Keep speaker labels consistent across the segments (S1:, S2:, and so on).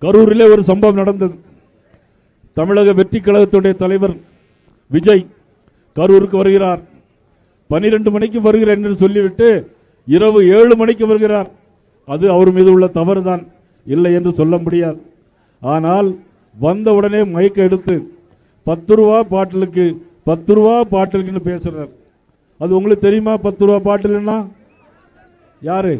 S1: கரூரிலே ஒரு சம்பவம் நடந்தது. தமிழக வெற்றி கழகத்துடைய தலைவர் விஜய் கரூருக்கு வருகிறார். 12 மணிக்கு வருகிறேன் என்று சொல்லிவிட்டு இரவு 7 மணிக்கு வருகிறார். அது அவர் மீது உள்ள தவறுதான், இல்லை என்று சொல்ல முடியாது. ஆனால் வந்தவுடனே மைக்க எடுத்து 10 ரூபா பாட்டிலுக்கு 10 ரூபா பாட்டிலுக்கு பேசுறார். அது உங்களுக்கு தெரியுமா? 10 ரூபா பாட்டில்னா யாரு?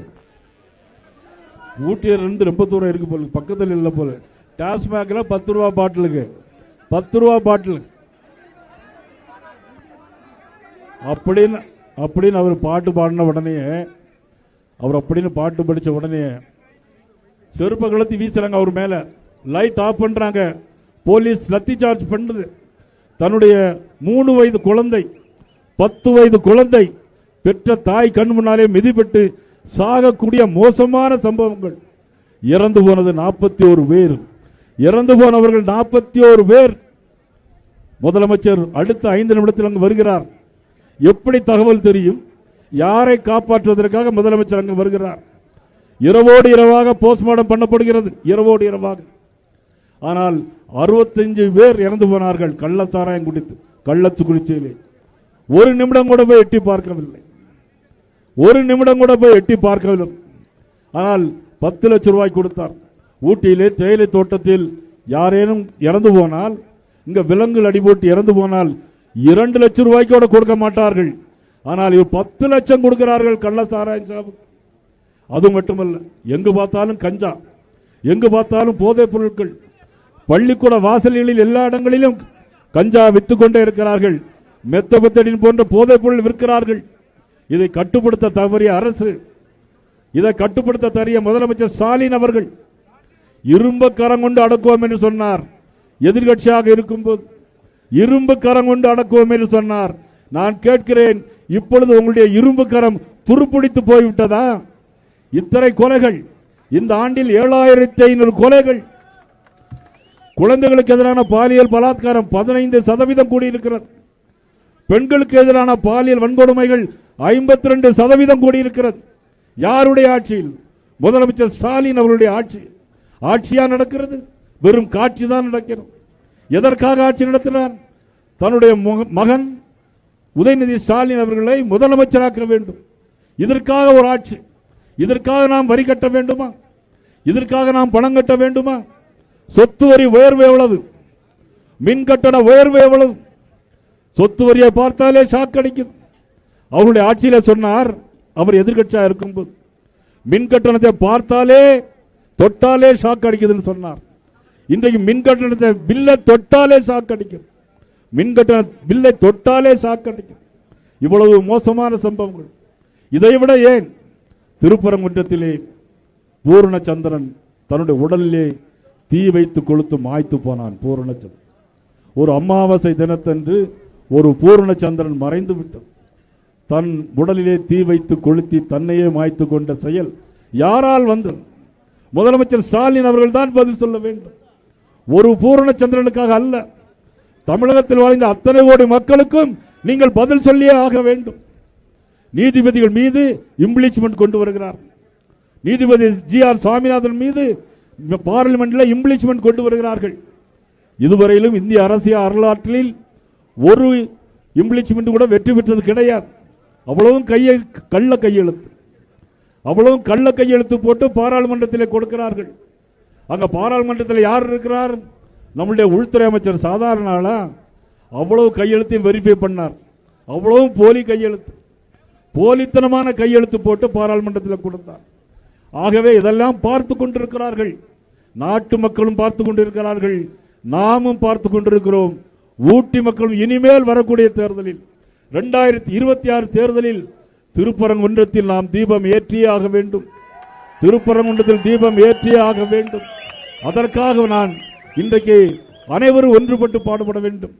S1: ஊட்டியில இருந்து ரொம்ப தூரம் இருக்கு போல, பக்கத்தில் இல்லை போல. டாஸ்மாக்ல 10 ரூபா பாட்டிலுக்கு 10 ரூபா பாட்டில் அப்படின்னு அவர் பாட்டு பாடின உடனே, அவர் அப்படின்னு பாட்டு படிச்ச உடனே செருப்ப கலத்தி வீசுறாங்க அவர் மேல. லைட் ஆஃப் பண்றாங்க. போலீஸ் லத்தி சார்ஜ் பண்ணுது. தன்னுடைய 3 வயது குழந்தை 10 வயது குழந்தை பெற்ற தாய் கண் முன்னாலே மிதிப்பட்டு சாகக்கூடிய மோசமான சம்பவங்கள். இறந்து போனது 41 பேர். இறந்து போனவர்கள் 41 பேர். முதலமைச்சர் அடுத்த 5 நிமிடத்தில் அங்கு வருகிறார். எப்படி தகவல் தெரியும்? யாரை காப்பாற்றுவதற்காக முதலமைச்சர் அங்கு வருகிறார். இரவோடு இரவாக போஸ்ட்மார்ட்டம் பண்ணப்படுகிறது. இரவோடு இரவாக. ஆனால் 65 பேர் இறந்து போனார்கள் கள்ளச்சாராயம் குடித்து, கள்ளக்குறிச்சியிலே. ஒரு நிமிடம் கூட போய் எட்டி பார்க்கவில்லை. ஒரு நிமிடம் கூட போய் எட்டி பார்க்கவில்லை. ஆனால் 10 லட்சம் ரூபாய் கொடுத்தார். ஊட்டியிலே தேயிலை தோட்டத்தில் யாரேனும் இறந்து போனால், இங்க விலங்குகள் அடிபோட்டு இறந்து போனால் 2 லட்சம் ரூபாய்க்கு கூட கொடுக்க மாட்டார்கள். ஆனால் இவர் 10 லட்சம் கொடுக்கிறார்கள் கள்ளச்சாராயம் சாப்பிட்டு. அது மட்டுமல்ல, எங்கு பார்த்தாலும் கஞ்சா, எங்கு பார்த்தாலும் போதைப் பொருட்கள். பள்ளிக்கூட வாசல்களில் எல்லா இடங்களிலும் கஞ்சா வித்துக் கொண்டே இருக்கிறார்கள். மெத்தபெத்தடின் போன்ற போதைப் பொருள் விற்கிறார்கள். இதை கட்டுப்படுத்த தவறிய அரசு, இதை கட்டுப்படுத்த தவறிய முதலமைச்சர் ஸ்டாலின் அவர்கள் இரும்பு கரம் கொண்டு அடக்குவோம் என்று சொன்னார். எதிர்கட்சியாக இருக்கும்போது இரும்பு கரம் கொண்டு அடக்குவோம் என்று சொன்னார். நான் கேட்கிறேன், இப்பொழுது உங்களுடைய இரும்பு கரம் துருப்பிடித்து போய்விட்டதா? இத்தனை கொலைகள் இந்த ஆண்டில் 7500 கொலைகள். குழந்தைகளுக்கு எதிரான பாலியல் பலாத்காரம் 15% கூடியிருக்கிறது. பெண்களுக்கு எதிரான பாலியல் வன்கொடுமைகள் 52% கூடியிருக்கிறது. யாருடைய ஆட்சியில்? முதலமைச்சர் ஸ்டாலின் அவருடைய ஆட்சி. ஆட்சியா நடக்கிறது? வெறும் காட்சி தான் நடக்கிறது. எதற்காக ஆட்சி நடத்தினார்? தன்னுடைய மகன் உதயநிதி ஸ்டாலின் அவர்களை முதலமைச்சராக்க வேண்டும். இதற்காக ஒரு ஆட்சி. இதற்காக நாம் வரி கட்ட வேண்டுமா? இதற்காக நாம் பணம் கட்ட வேண்டுமா? சொத்து வரி உயர்வு எவ்வளவு? மின் கட்டண உயர்வு எவ்வளவு? சொத்து வரியை பார்த்தாலே ஷாக் அடிக்கும். அவருடைய ஆட்சியில சொன்னார், அவர் எதிர்கட்சியா இருக்கும்போது மின் கட்டணத்தை பார்த்தாலே தொட்டாலே ஷாக் அடிக்குதுன்னு சொன்னார். இன்றைக்கு மின் கட்டணத்தை பில்லை தொட்டாலே ஷாக் அடிக்கும். மின் கட்டண பில்லை தொட்டாலே ஷாக் அடிக்கும். இவ்வளவு மோசமான சம்பவங்கள். இதைவிட ஏன் திருப்பரங்குன்றத்திலே பூரணச்சந்திரன் தன்னுடைய உடலிலே தீ வைத்து கொளுத்து மாய்த்து போனான். பூரணச்சந்திரன் ஒரு அமாவாசை தினத்தன்று ஒரு பூரணச்சந்திரன் மறைந்து விட்டது. தன் உடலிலே தீ வைத்து கொளுத்தி தன்னையே மாய்த்து கொண்ட செயல் யாரால் வந்தது? முதலமைச்சர் ஸ்டாலின் அவர்கள் தான் பதில் சொல்ல வேண்டும். ஒரு பூரணச்சந்திரனுக்காக அல்ல, தமிழகத்தில் வாழ்ந்த அத்தனை கோடி மக்களுக்கும் நீங்கள் பதில் சொல்லியே ஆக வேண்டும். நீதிபதிகள் மீது இம்ப்ளீச்மெண்ட் கொண்டு வருகிறார். நீதிபதி GR சுவாமிநாதன் மீது பார்லிமெண்டில் இம்ப்ளீச்மெண்ட் கொண்டு வருகிறார்கள். இதுவரையிலும் இந்திய அரசியல் வரலாற்றில் ஒரு இம்ப்ளீச்மெண்ட் கூட வெற்றி பெற்றது கிடையாது. அவ்வளவும் கள்ள கையெழுத்து, அவ்வளவும் கள்ள கையெழுத்து போட்டு பாராளுமன்றத்தில் கொடுக்கிறார்கள். அங்க பாராளுமன்றத்தில் யார் இருக்கிறார்? நம்முடைய உள்துறை அமைச்சர். சாதாரண ஆளா? அவ்வளவு கையெழுத்தையும் வெரிஃபை பண்ணார். அவ்வளவு போலி கையெழுத்து, போலித்தனமான கையெழுத்து போட்டு பாராளுமன்றத்தில் கொடுத்தார். ஆகவே இதெல்லாம் பார்த்து கொண்டிருக்கிறார்கள். நாட்டு மக்களும் பார்த்து கொண்டிருக்கிறார்கள், நாமும் பார்த்து கொண்டிருக்கிறோம். ஊட்டி மக்களும் இனிமேல் வரக்கூடிய தேர்தலில் 2026 தேர்தலில் திருப்பரங்குன்றத்தில் நாம் தீபம் ஏற்றியே ஆக வேண்டும். திருப்பரங்குன்றத்தில் தீபம் ஏற்றியே ஆக வேண்டும். அதற்காக நான் இன்றைக்கு அனைவரும் ஒன்றுபட்டு பாடுபட வேண்டும்.